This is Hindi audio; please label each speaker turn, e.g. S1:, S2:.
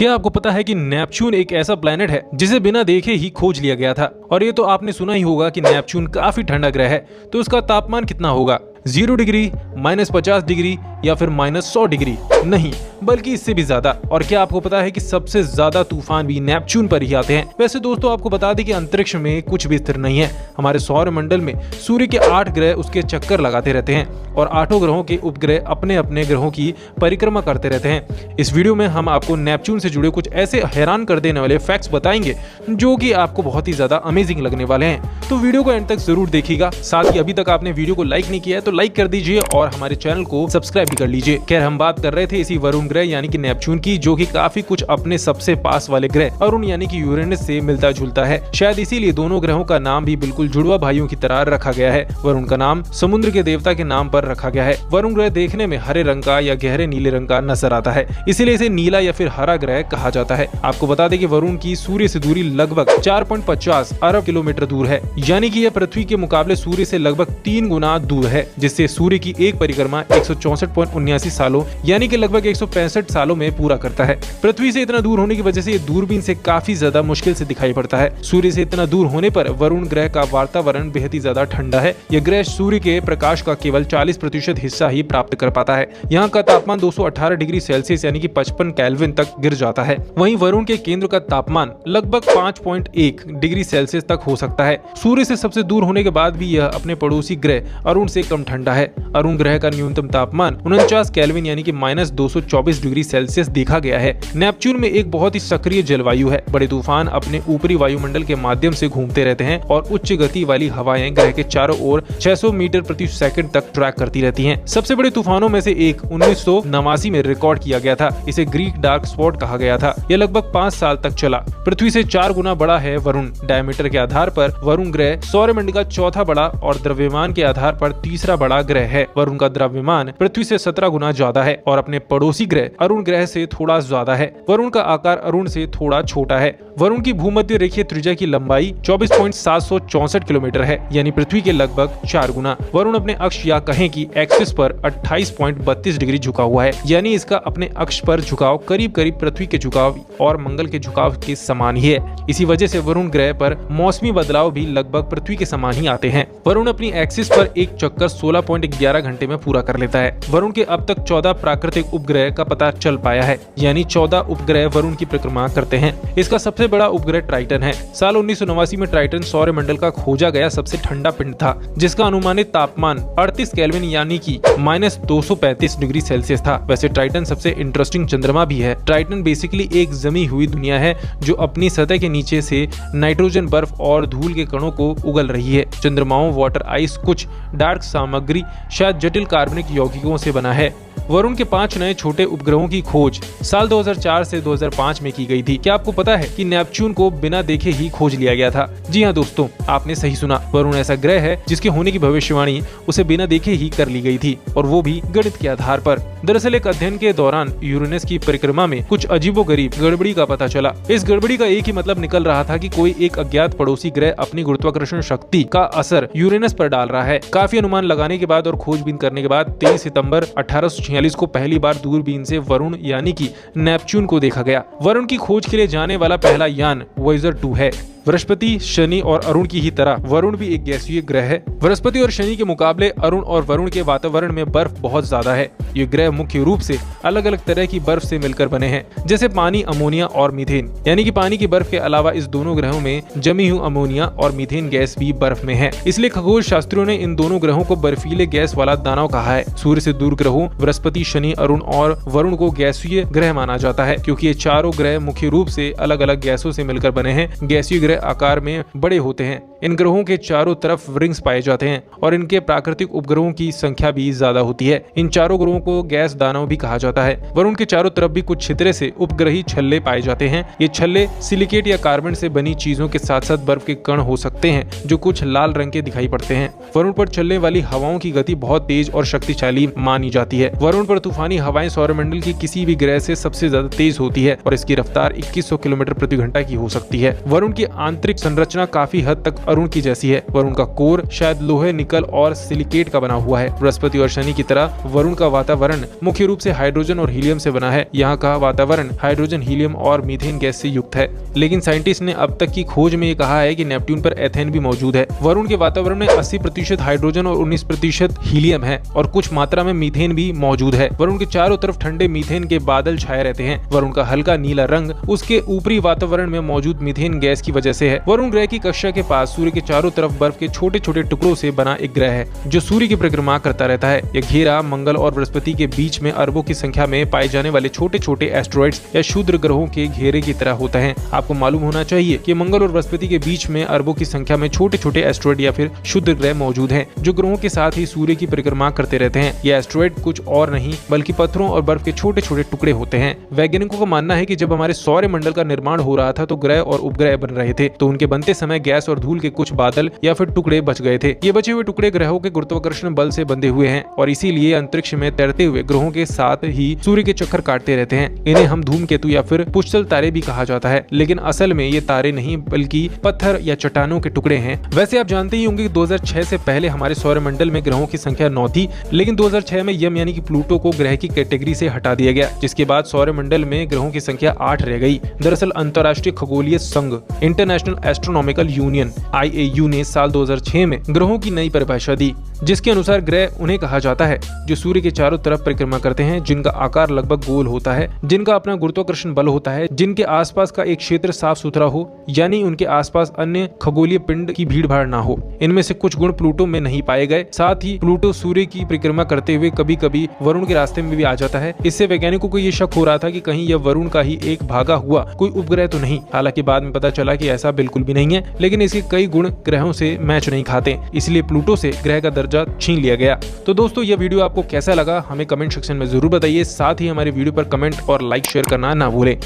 S1: क्या आपको पता है कि नेपच्यून एक ऐसा प्लैनेट है जिसे बिना देखे ही खोज लिया गया था। और ये तो आपने सुना ही होगा कि नेपच्यून काफी ठंडा ग्रह है, तो उसका तापमान कितना होगा? 0 डिग्री, -50 डिग्री या फिर -100 डिग्री? नहीं, बल्कि इससे भी ज्यादा। और क्या आपको पता है कि सबसे ज्यादा तूफान भी नेपच्यून पर ही आते हैं? वैसे दोस्तों, आपको बता दें कि अंतरिक्ष में कुछ भी स्थिर नहीं है। हमारे सौर मंडल में सूर्य के 8 ग्रह उसके चक्कर लगाते रहते हैं और 8 ग्रहों के उपग्रह अपने अपने ग्रहों की परिक्रमा करते रहते हैं। इस वीडियो में हम आपको नेपच्यून से जुड़े कुछ ऐसे हैरान कर देने वाले फैक्ट्स बताएंगे जो कि आपको बहुत ही ज्यादा अमेजिंग लगने वाले हैं। तो वीडियो को एंड तक जरूर देखिएगा। साथ ही अभी तक आपने वीडियो को लाइक नहीं किया है तो लाइक कर दीजिए और हमारे चैनल को सब्सक्राइब भी कर लीजिए। खैर, हम बात कर रहे थे इसी वरुण ग्रह यानी कि नेपच्यून की, जो कि काफी कुछ अपने सबसे पास वाले ग्रह अरुण यानी कि यूरेनस से मिलता जुलता है। शायद इसीलिए दोनों ग्रहों का नाम भी बिल्कुल जुड़वा भाइयों की तरह रखा गया है। वरुण का नाम समुद्र के देवता के नाम पर रखा गया है। वरुण ग्रह देखने में हरे रंग का या गहरे नीले रंग का नजर आता है, इसीलिए इसे नीला या फिर हरा ग्रह कहा जाता है। आपको बता दें कि वरुण की सूर्य से दूरी लगभग 4.50 अरब किलोमीटर दूर है, यानी कि यह पृथ्वी के मुकाबले सूर्य से लगभग 3 गुना दूर है, जिससे सूर्य की एक परिक्रमा 164.79 सालों यानी कि लगभग 165 सालों में पूरा करता है। पृथ्वी से इतना दूर होने की वजह से ये दूरबीन से काफी ज्यादा मुश्किल से दिखाई पड़ता है। सूर्य से इतना दूर होने पर वरुण ग्रह का वातावरण बेहद ही ज्यादा ठंडा है। यह ग्रह सूर्य के प्रकाश का केवल 40% हिस्सा ही प्राप्त कर पाता है। यहाँ का तापमान 218 डिग्री सेल्सियस यानी कि 55 केल्विन तक गिर जाता है। वहीं वरुण के केंद्र का तापमान लगभग 5.1 डिग्री सेल्सियस तक हो सकता है। सूर्य से सबसे दूर होने के बाद भी यह अपने पड़ोसी ग्रह अरुण से कम ठंडा है। अरुण ग्रह का न्यूनतम तापमान 49 केल्विन यानी कि -224 डिग्री सेल्सियस देखा गया है। नेपच्यून में एक बहुत ही सक्रिय जलवायु है। बड़े तूफान अपने ऊपरी वायुमंडल के माध्यम से घूमते रहते हैं और उच्च गति वाली हवाएं ग्रह के चारों ओर 600 मीटर प्रति सेकंड तक ट्रैक करती रहती हैं। सबसे बड़े तूफानों में से एक 1989 में रिकॉर्ड किया गया था। इसे ग्रीक डार्क स्पॉट कहा गया था। यह लगभग 5 साल तक चला। पृथ्वी से 4 गुना बड़ा है वरुण। डायमीटर के आधार पर वरुण ग्रह सौरमंडल का चौथा बड़ा और द्रव्यमान के आधार पर तीसरा बड़ा ग्रह है। वरुण का द्रव्यमान पृथ्वी से 17 गुना ज्यादा है और अपने पड़ोसी ग्रह अरुण ग्रह से थोड़ा ज्यादा है। वरुण का आकार अरुण से थोड़ा छोटा है। वरुण की भूमध्य रेखीय त्रिज्या की लंबाई 24.764 किलोमीटर है, यानी पृथ्वी के लगभग 4 गुना। वरुण अपने अक्ष या कहें कि एक्सिस पर 28.32 डिग्री झुका हुआ है, यानी इसका अपने अक्ष पर झुकाव करीब करीब पृथ्वी के झुकाव और मंगल के झुकाव के समान ही है। इसी वजह से वरुण ग्रह पर मौसमी बदलाव भी लगभग पृथ्वी के समान ही आते हैं। वरुण अपनी एक्सिस पर एक चक्कर 16.11 घंटे में पूरा कर लेता है। वरुण के अब तक 14 प्राकृतिक उपग्रह का पता चल पाया है, यानी 14 उपग्रह वरुण की परिक्रमा करते हैं। इसका सबसे बड़ा उपग्रह ट्राइटन है। साल 1989 में ट्राइटन सौर मंडल का खोजा गया सबसे ठंडा पिंड था, जिसका अनुमानित तापमान 38 केल्विन यानी कि -235 डिग्री सेल्सियस था। वैसे ट्राइटन सबसे इंटरेस्टिंग चंद्रमा भी है। ट्राइटन बेसिकली एक जमी हुई दुनिया है जो अपनी सतह के नीचे से नाइट्रोजन, बर्फ और धूल के कणों को उगल रही है। चंद्रमाओं, वाटर आइस, कुछ डार्क सामग्री, शायद जटिल कार्बनिक यौगिकों से बना है। वरुण के 5 नए छोटे उपग्रहों की खोज साल 2004 से 2005 में की गई थी। क्या आपको पता है कि नेपच्यून को बिना देखे ही खोज लिया गया था? जी हाँ दोस्तों, आपने सही सुना। वरुण ऐसा ग्रह है जिसके होने की भविष्यवाणी उसे बिना देखे ही कर ली गई थी, और वो भी गणित के आधार पर। दरअसल एक अध्ययन के दौरान यूरेनस की परिक्रमा में कुछ अजीबोगरीब गड़बड़ी का पता चला। इस गड़बड़ी का एक ही मतलब निकल रहा था कि कोई एक अज्ञात पड़ोसी ग्रह अपनी गुरुत्वाकर्षण शक्ति का असर यूरेनस पर डाल रहा है। काफी अनुमान लगाने के बाद और खोजबीन करने के बाद 23 सितंबर 1846 को पहली बार दूरबीन से वरुण यानी कि नेपच्यून को देखा गया। वरुण की खोज के लिए जाने वाला पहला यान वॉयेजर 2 है। बृहस्पति, शनि और अरुण की ही तरह वरुण भी एक गैसीय ग्रह है। बृहस्पति और शनि के मुकाबले अरुण और वरुण के वातावरण में बर्फ बहुत ज्यादा है। ये ग्रह मुख्य रूप से अलग अलग तरह की बर्फ से मिलकर बने हैं, जैसे पानी, अमोनिया और मीथेन। यानी कि पानी की बर्फ के अलावा इस दोनों ग्रहों में जमी हुई अमोनिया और मीथेन गैस भी बर्फ में है। इसलिए खगोल शास्त्रियों ने इन दोनों ग्रहों को बर्फीले गैस वाला दानव कहा है। सूर्य से दूर ग्रहों बृहस्पति, शनि, अरुण और वरुण को गैसीय ग्रह माना जाता है, क्योंकि ये चारों ग्रह मुख्य रूप से अलग अलग गैसों से मिलकर बने हैं। गैसीय ग्रह आकार में बड़े होते हैं। इन ग्रहों के चारों तरफ रिंग्स पाए जाते हैं और इनके प्राकृतिक उपग्रहों की संख्या भी ज्यादा होती है। इन चारों ग्रहों को गैस दानव भी कहा जाता है। वरुण के चारों तरफ भी कुछ छितरे से उपग्रही छल्ले पाए जाते हैं। ये छल्ले सिलिकेट या कार्बन से बनी चीजों के साथ साथ बर्फ के कण हो सकते हैं, जो कुछ लाल रंग के दिखाई पड़ते हैं। वरुण पर चलने वाली हवाओं की गति बहुत तेज और शक्तिशाली मानी जाती है। वरुण पर तूफानी हवाएं सौरमंडल की किसी भी ग्रह से सबसे ज्यादा तेज होती है और इसकी रफ्तार 2100 किलोमीटर प्रति घंटा की हो सकती है। वरुण की आंतरिक संरचना काफी हद तक अरुण की जैसी है। वरुण का कोर शायद लोहे, निकल और सिलिकेट का बना हुआ है। बृहस्पति और शनि की तरह वरुण का वातावरण मुख्य रूप से हाइड्रोजन और हीलियम से बना है। यहाँ का वातावरण हाइड्रोजन, हीलियम और मीथेन गैस से युक्त है। लेकिन साइंटिस्ट ने अब तक की खोज में ये कहा है कि नेपट्टून पर एथेन भी मौजूद है। वरुण के वातावरण में 80% हाइड्रोजन और 19% हीलियम है और कुछ मात्रा में मीथेन भी मौजूद है। वरुण के चारों तरफ ठंडे मीथेन के बादल छाए रहते हैं। वरुण का हल्का नीला रंग उसके ऊपरी वातावरण में मौजूद मीथेन गैस की वजह से है। वरुण ग्रह की कक्षा के पास सूर्य के चारों तरफ बर्फ के छोटे छोटे टुकड़ों से बना एक ग्रह है जो सूर्य की परिक्रमा करता रहता है। यह घेरा मंगल और बृहस्पति के बीच में अरबों की संख्या में पाए जाने वाले छोटे छोटे एस्ट्रॉइड्स या क्षुद्र ग्रहों के घेरे की तरह होता है। आपको मालूम होना चाहिए कि मंगल और बृहस्पति के बीच में अरबों की संख्या में छोटे छोटे एस्ट्रॉइड या फिर क्षुद्र ग्रह मौजूद हैं, जो ग्रहों के साथ ही सूर्य की परिक्रमा करते रहते हैं। ये एस्ट्रॉइड कुछ और नहीं बल्कि पत्थरों और बर्फ के छोटे छोटे टुकड़े होते हैं। वैज्ञानिकों का मानना है कि जब हमारे सौर मंडल का निर्माण हो रहा था तो ग्रह और उपग्रह बन रहे थे, तो उनके बनते समय गैस और धूल के कुछ बादल या फिर टुकड़े बच गए थे। ये बचे हुए टुकड़े ग्रहों के गुरुत्वाकर्षण बल से बंधे हुए हैं और इसीलिए अंतरिक्ष में तैरते हुए ग्रहों के साथ ही सूर्य के चक्कर काटते रहते हैं। इन्हें हम धूमकेतु या फिर पुष्टल तारे भी कहा जाता है, लेकिन असल में ये तारे नहीं बल्कि पत्थर या चट्टानों के टुकड़े हैं। वैसे आप जानते ही होंगे कि 2006 से पहले हमारे सौरमंडल में ग्रहों की संख्या 9 थी, लेकिन 2006 में यम यानी कि प्लूटो को ग्रह की कैटेगरी से हटा दिया गया, जिसके बाद सौरमंडल में ग्रहों की संख्या 8 रह गई। दरअसल अंतर्राष्ट्रीय खगोलीय संघ इंटरनेशनल एस्ट्रोनॉमिकल यूनियन IAU ने साल 2006 में ग्रहों की नई परिभाषा दी, जिसके अनुसार ग्रह उन्हें कहा जाता है जो सूर्य के चारों तरफ परिक्रमा करते हैं, जिनका आकार लगभग गोल होता है, जिनका अपना गुरुत्वाकर्षण बल होता है, जिनके आसपास का एक क्षेत्र साफ सुथरा हो, यानी उनके आसपास अन्य खगोलीय पिंड की भीड़ भाड़ ना हो। इनमें से कुछ गुण प्लूटो में नहीं पाए गए। साथ ही प्लूटो सूर्य की परिक्रमा करते हुए कभी कभी वरुण के रास्ते में भी आ जाता है। इससे वैज्ञानिकों को ये शक हो रहा था कि कहीं यह वरुण का ही एक भागा हुआ कोई उपग्रह तो नहीं। हालांकि बाद में पता चला कि ऐसा बिल्कुल भी नहीं है, लेकिन इसके कई गुण ग्रहों से मैच नहीं खाते, इसलिए प्लूटो से ग्रह का दर्जा छीन लिया गया। तो दोस्तों, यह वीडियो आपको कैसा लगा हमें कमेंट सेक्शन में जरूर बताइए। साथ ही हमारे वीडियो पर कमेंट और लाइक शेयर करना ना भूलें।